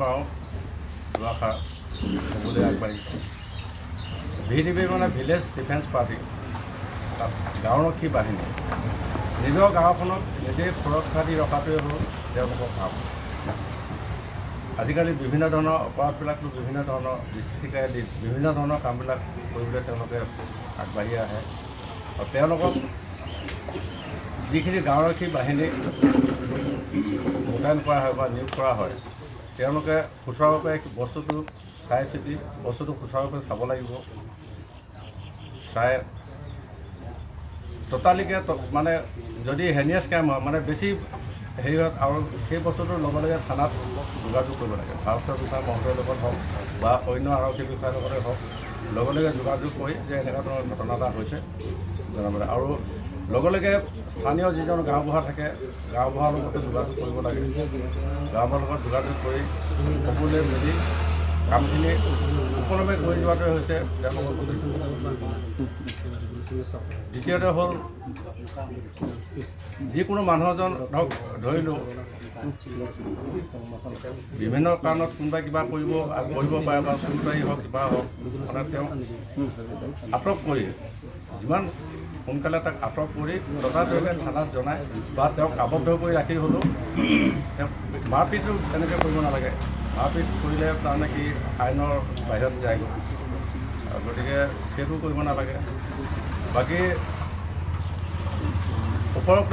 পাৰোঁ দুআষাৰ ক'বলৈ আগবাঢ়িছোঁ। VDP মানে ভিলেজ ডিফেন্স পাৰ্টি, তাত গাঁওৰক্ষী বাহিনী নিজৰ গাঁওখনক নিজেই সুৰক্ষা দি ৰখাটোৱে হ'ল তেওঁলোকৰ কাম। আজিকালি বিভিন্ন ধৰণৰ অপৰাধবিলাকতো বিভিন্ন ধৰণৰ বিস্তৃতিকাৰে দি বিভিন্ন ধৰণৰ কামবিলাক কৰিবলৈ তেওঁলোকে আগবাঢ়ি আহে আৰু তেওঁলোকক যিখিনি গাঁওৰক্ষী বাহিনী মোতায়েন কৰা হয় বা নিয়োগ কৰা হয় তেওঁলোকে সুচাৰুৰূপে বস্তুটো চাই চিতি বস্তুটো সুচাৰুৰূপে চাব লাগিব। চাই ট'টালিকে মানে যদি হেনিয়াছ ক্ৰাইম হয় মানে বেছি হেৰি হয় আৰু সেই বস্তুটোৰ লগে লগে থানাত যোগাযোগ কৰিব লাগে। ভাৰতীয় বিষয়া মহোদয়ৰ লগত হওক বা অন্য আৰক্ষী বিষয়াৰ লগতে হওক লগে লগে যোগাযোগ কৰি যে এনেকুৱা ধৰণৰ ঘটনা এটা হৈছে জনাবলৈ আৰু লগে লগে স্থানীয় যিজন গাঁওবুঢ়া থাকে গাঁওবুঢ়াৰ লগতে যোগাযোগ কৰিব লাগে। গাঁওবুঢ়াৰ লগত যোগাযোগ কৰি সকলোৱে মিলি কামখিনি সুকলমে কৰি যোৱাটোৱে হৈছে তেওঁলোকৰ উদ্দেশ্য। দ্বিতীয়তে হ'ল যিকোনো মানুহ এজন ধৰিলোঁ বিভিন্ন কাৰণত কোনোবাই কিবা কৰিব পাৰে বা চুৰটাৰী হওক কিবা হওক মানে তেওঁ আটক কৰি যিমান সোনকালে তাক আটক কৰি তথাপিও থানাত জনাই বা তেওঁক আবদ্ধ কৰি ৰাখি হ'লেও তেওঁক মাৰপিটো তেনেকৈ কৰিব নালাগে। মাৰপিট কৰিলে তাৰমানে কি আইনৰ বাহিৰত যায়গৈ, গতিকে সেইটো কৰিব নালাগে। বাকী উপৰোক্ত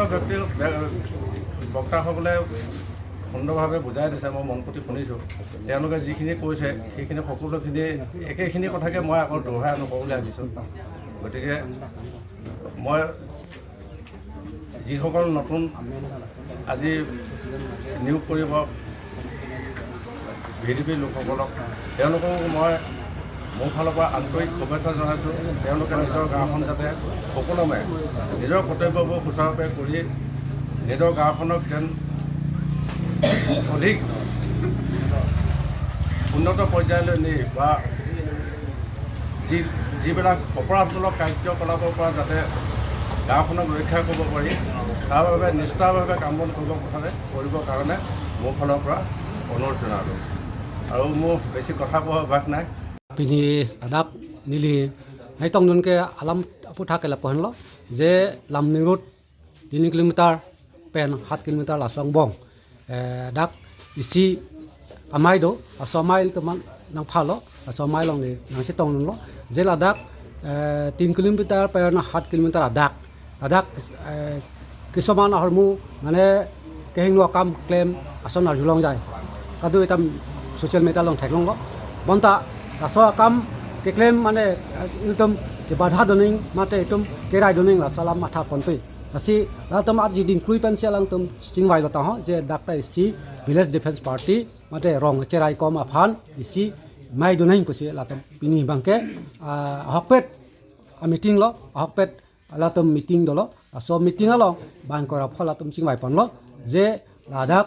বক্তাসকলে সুন্দৰভাৱে বুজাই দিছে, মই মন পুতি শুনিছোঁ। তেওঁলোকে যিখিনি কৈছে সেইখিনি সকলোখিনি একেখিনি কথাকে মই আকৌ দোহাই নকওঁ বুলি ভাবিছোঁ। গতিকে মই যিসকল নতুন আজি নিয়োগ কৰিব VDP লোকসকলক তেওঁলোককো মই মোৰ ফালৰ পৰা আন্তৰিক শুভেচ্ছা জনাইছোঁ। তেওঁলোকে নিজৰ গাঁওখন যাতে সুকলমে নিজৰ কৰ্তব্যবোৰ সুচাৰুৰূপে কৰি নিজৰ গাঁওখনক যেন অধিক উন্নত পৰ্যায়লৈ নি বা যিবিলাক অপৰাধমূলক কাৰ্যকলাপৰ পৰা যাতে গাঁওখনক ৰক্ষা কৰিব পাৰি তাৰ বাবে নিষ্ঠাভাৱে কাম বন কৰিবৰ কাৰণে মোৰ ফালৰ পৰা অনুৰোধ জনালোঁ। আৰু মোৰ বেছি কথা কোৱা অভ্যাস নাই। Pini adak nili hai tong nun ke alam putra ke lapohan lo je lam nirut 3 kilometer pen 7 kilometer la song bong dak isi amai do asomai teman nang phalo asomai long ni nang si tong nun lo je la dak 3 kilometer pen 7 kilometer adak kisoman hormu mane kehing no kam claim ason arjulong jai kadu etam social media long thaklong lo bonta laso kam ke claim mane iltum ke badha doning mate itum ke rai doning la salam matha ponte asi la tam ar jidin krui pensial lang tum singwai lo ta ho je dakta isi village defense party mate rong cherai kom afan isi mai doning ko se la tam pini bangke hokpet a meeting lo hokpet la tam meeting dolo so meeting along bang kora phola tum singwai pon lo je ladak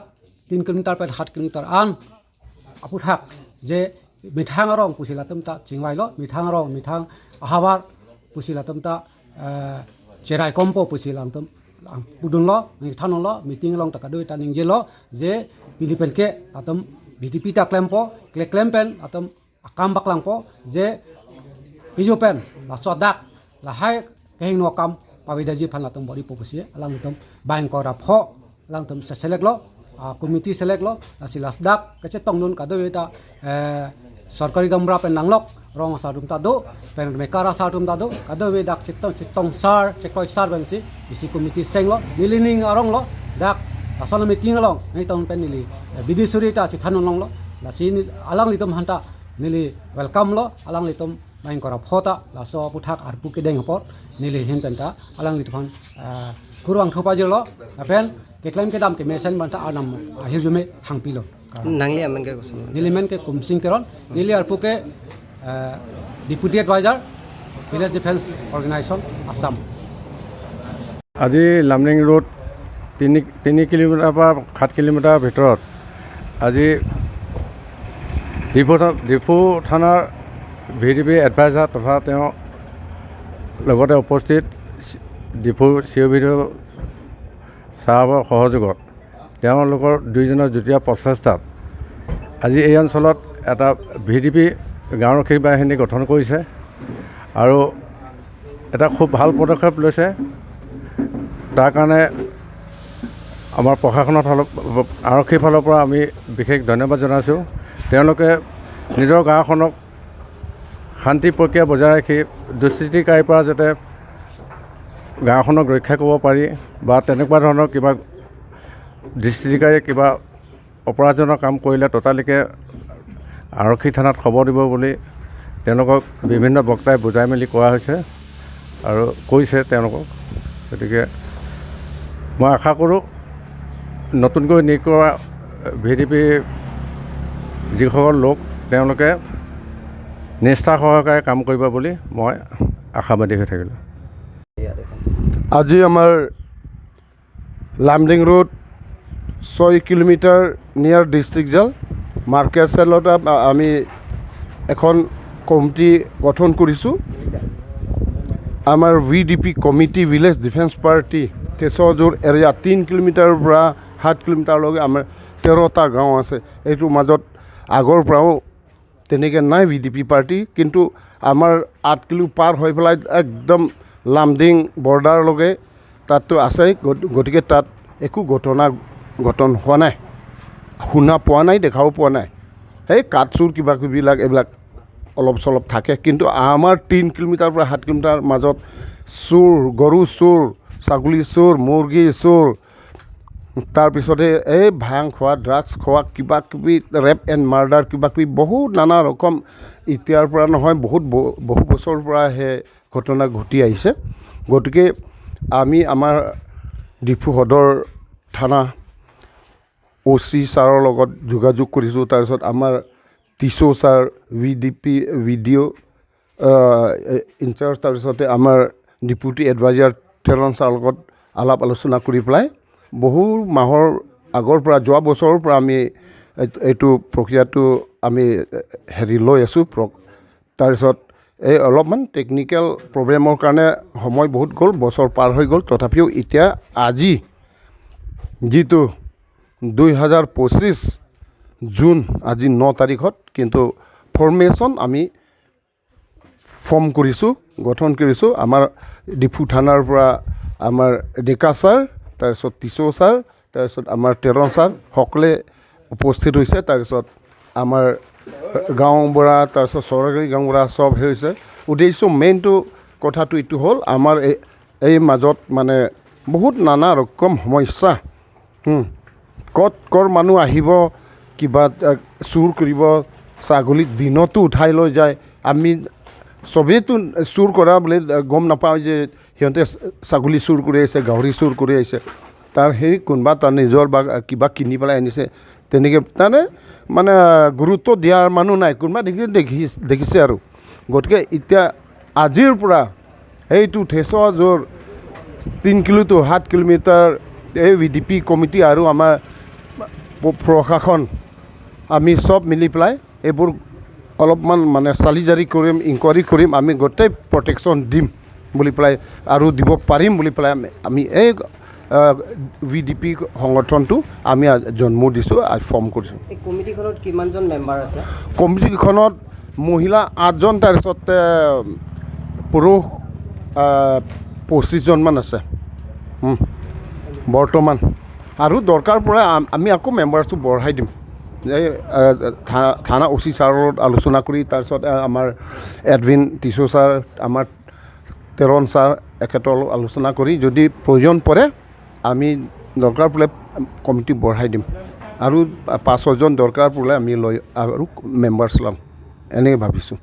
3 kilometer pe 7 kilometer an aputhak je mithang rong pusila tumta chingwai lo mithang rong mithang ahabar pusila tumta cherai kompo pusila tum pudun lo than lo meeting long taka doi taning je lo je pilipen ke atum VDP ta klempo klempen atum akam baklang po je pijopen la sodak la hai kehing no kam pawidaji phan atum body popusi alang tum bain ko ra pho alang tum select lo committee select lo asilas dak kase tong nun ka doi ta सरकारी गमरा पे नंगलोक रंग सारुम तादो pen मेकारा सारुम तादो कदो वे दाक चित्तों सार चेकोय सार बंसी इसी committee सेंगलो निलिनिंग Arang लो दाक असल meeting along नहीं तौन पे निली विदेशुरीता चिथान लोंग लो लासी अलंग लितम हंता निली वेलकम लो अलंग लितम बाइन करा फोता लासो पुथाक आरपु के देंग पर निली हिंतंता अलंग लितफान कुरुआंग थोपाजो लो अपेन के क्लेम के दाम के मेसेन बनता आनम हिजुमे थांपिलो नांगली अमन के कुछ नीलिमेन के कुमसिंग केरन नीली आरपू के deputy adviser village defence organisation Assam. আজি লামডিং ৰোড 3 কিলোমিটাৰ পৰা 7 কিলোমিটাৰ ভিতৰত আজি ডিফু থানাৰ VDP এডভাইজাৰ তথা তেওঁ লগতে উপস্থিত ডিফু COVD চাহাবৰ সহযোগত তেওঁলোকৰ দুইজনৰ যুটীয়া প্ৰচেষ্টাত আজি এই অঞ্চলত এটা VDP গাঁওৰক্ষী বাহিনী গঠন কৰিছে আৰু এটা খুব ভাল পদক্ষেপ লৈছে। তাৰ কাৰণে আমাৰ প্ৰশাসনৰ আৰক্ষীৰ ফালৰ পৰা আমি বিশেষ ধন্যবাদ জনাইছোঁ। তেওঁলোকে নিজৰ গাঁওখনক শান্তি প্ৰক্ৰিয়া বজাই ৰাখি দুষ্কৃতিকাৰীৰ পৰা যাতে গাঁওখনক ৰক্ষা কৰিব পাৰি বা তেনেকুৱা ধৰণৰ কিবা দুষ্কৃতিকাৰীয়ে কিবা অপৰাধজনক কাম কৰিলে ততালিকে আৰক্ষী থানাত খবৰ দিব বুলি তেওঁলোকক বিভিন্ন বক্তাই বুজাই মেলি কোৱা হৈছে আৰু কৈছে তেওঁলোকক। গতিকে মই আশা কৰোঁ নতুনকৈ নিয়োগ কৰা VDP যিসকল লোক তেওঁলোকে নিষ্ঠা সহকাৰে কাম কৰিব বুলি মই আশাবাদী হৈ থাকিলোঁ। আজি আমাৰ লামডিং ৰোড 6 কিলোমিটাৰ নিয়াৰ ডিষ্ট্ৰিক্ট জেল মাৰ্কেট চেলত আমি এখন কমিটি গঠন কৰিছোঁ। আমাৰ VDP committee village defence party Tezpur area 3 কিলোমিটাৰৰ পৰা 7 কিলোমিটাৰলৈকে আমাৰ 13টা গাঁও আছে। এইটোৰ মাজত আগৰ পৰাও তেনেকৈ নাই VDP পাৰ্টি, কিন্তু আমাৰ 8 কিলো পাৰ হৈ পেলাই একদম লামডিং বৰ্ডাৰলৈকে তাততো আছে। গতিকে তাত একো ঘটন হোৱা নাই, শুনা পোৱা নাই, দেখাও পোৱা নাই। সেই কাঠ চুৰ কিবা কিবিবিলাক এইবিলাক অলপ চলপ থাকে, কিন্তু আমাৰ 3 কিলোমিটাৰৰ পৰা 7 কিলোমিটাৰ মাজত চোৰ, গৰু চোৰ, ছাগলী চোৰ, মুৰ্গী চোৰ, তাৰপিছতে এই ভাং খোৱা, ড্ৰাগছ খোৱা, কিবা কিবি ৰেপ এণ্ড মাৰ্ডাৰ কিবা কিবি বহুত নানা ৰকম এতিয়াৰ পৰা নহয় বহু বছৰৰ পৰা সেই ঘটনা ঘটি আহিছে। গতিকে আমি আমাৰ ডিফু সদৰ থানা OC ছাৰৰ লগত যোগাযোগ কৰিছোঁ। তাৰপিছত আমাৰ টিচো ছাৰ VDP ভিডিঅ' ইনচাৰ্জ, তাৰপিছতে আমাৰ ডেপুটি এডভাইজাৰ টেৰন ছাৰৰ লগত আলাপ আলোচনা কৰি পেলাই বহু মাহৰ আগৰ পৰা যোৱা বছৰৰ পৰা আমি এইটো প্ৰক্ৰিয়াটো আমি লৈ আছোঁ। তাৰপিছত এই অলপমান টেকনিকেল প্ৰব্লেমৰ কাৰণে সময় বহুত গ'ল, বছৰ পাৰ হৈ গ'ল। তথাপিও এতিয়া আজি যিটো 2025 জুন আজি 9 তাৰিখত কিন্তু ফৰ্মেশ্যন আমি গঠন কৰিছোঁ। আমাৰ ডিফু থানাৰ পৰা আমাৰ ডেকা ছাৰ, তাৰপিছত টিচো ছাৰ, তাৰপিছত আমাৰ টেৰন ছাৰ সকলোৱে উপস্থিত হৈছে। তাৰপিছত আমাৰ গাঁওবুঢ়া, তাৰপিছত চৰকাৰী গাঁওবুঢ়া চব হৈছে। উদ্দেশ্য মেইনটো কথাটো এইটো হ'ল আমাৰ এই মাজত মানে বহুত নানা ৰকম সমস্যা, ক'ৰ মানুহ আহিব কিবা চুৰ কৰিব, ছাগলী দিনতো উঠাই লৈ যায়। আমি চবেইতো চুৰ কৰা বুলি গম নাপাওঁ যে সিহঁতে ছাগলী চুৰ কৰি আহিছে, গাহৰি চুৰ কৰি আহিছে। তাৰ সেই কোনোবা তাৰ নিজৰ বা কিবা কিনি পেলাই আনিছে, তেনেকৈ মানে গুৰুত্ব দিয়াৰ মানুহ নাই, কোনোবা দেখিছে আৰু। গতিকে এতিয়া আজিৰ পৰা এইটো তেজপুৰ 3 কিলো to 7 কিলোমিটাৰ এই VDP কমিটি আৰু আমাৰ প্ৰশাসন আমি চব মিলি পেলাই এইবোৰ অলপমান মানে চালি জাৰি কৰিম, ইনকুৱাৰী কৰিম। আমি গোটেই প্ৰটেকশ্যন দিম বুলি পেলাই আৰু দিব পাৰিম বুলি পেলাই আমি এই VDP সংগঠনটো আমি জন্ম দিছোঁ, ফৰ্ম কৰিছোঁ। এই কমিটিখনত কিমানজন মেম্বাৰ আছে? কমিটিখনত মহিলা 8জন, তাৰপিছতে পুৰুষ 25জনমান আছে বৰ্তমান। আৰু দৰকাৰ পৰা আমি আকৌ মেম্বাৰছটো বঢ়াই দিম। এই থানা OC ছাৰৰ লগত আলোচনা কৰি, তাৰপিছত আমাৰ এডমিন টিচো ছাৰ, আমাৰ টেৰন ছাৰ এখেতৰ লগত আলোচনা কৰি যদি প্ৰয়োজন পৰে আমি দৰকাৰ পৰিলে কমিটি বঢ়াই দিম আৰু 5-6জন দৰকাৰ পৰিলে আমি লৈ আৰু মেম্বাৰ্ছ ল'ম, এনেকৈ ভাবিছোঁ।